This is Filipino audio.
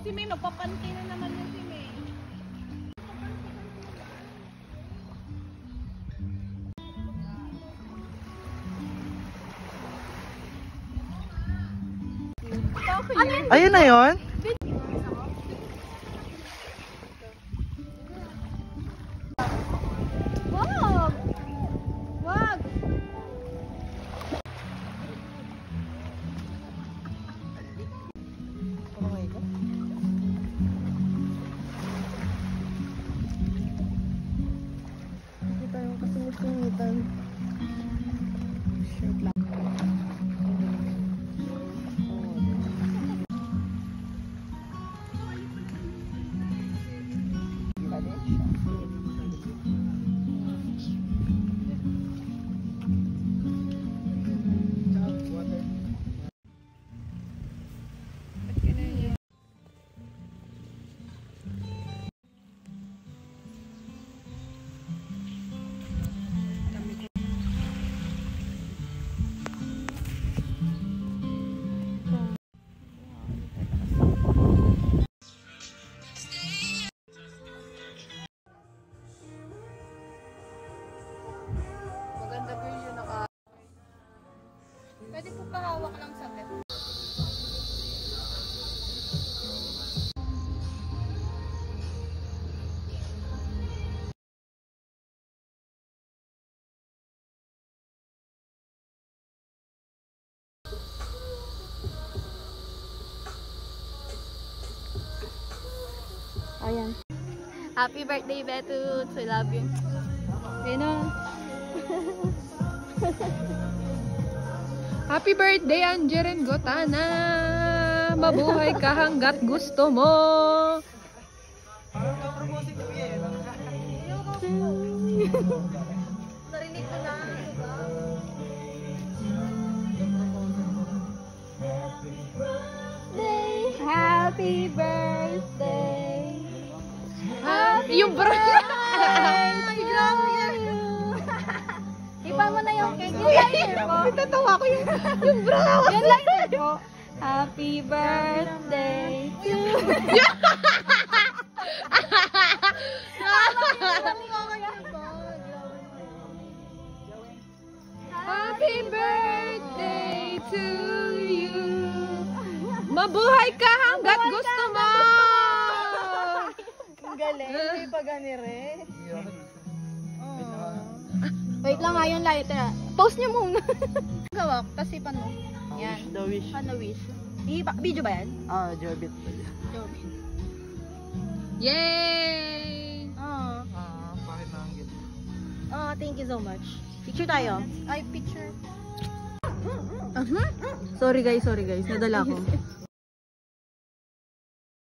Si May, magpapanti na naman yun si May. Ayun na yun? Wag! Wag! Hindi tayo kasungit-sungitan. Shoot lang. Maganda girl yun naka... Pwede po pahawak lang sa bed. Ayan. Happy birthday, Betuts! I love you. Ayun na. Happy birthday, Angeren Gotana! Mabuhay ka hanggat gusto mo! Narinig ko na. Happy birthday! Yung bro! Ay, grabe yan! Iba mo na yung cake. Yung lighter ko. Tatawa ko yung bro! Yung lighter ko. Happy birthday to you. Happy birthday to you! Mabuhay ka hanggat gusto mo! Ang galing. Hindi pa ganire. Wait lang nga yung lighter. Post nyo muna. Gawa, tapos ipan mo. Yan. The wish. Ano wish? Video ba yan? Ah, Jorbit. Yay! Oo. Bakit naanggit? Oh, thank you so much. Picture tayo. Ay, picture. Sorry guys. Nadala ko.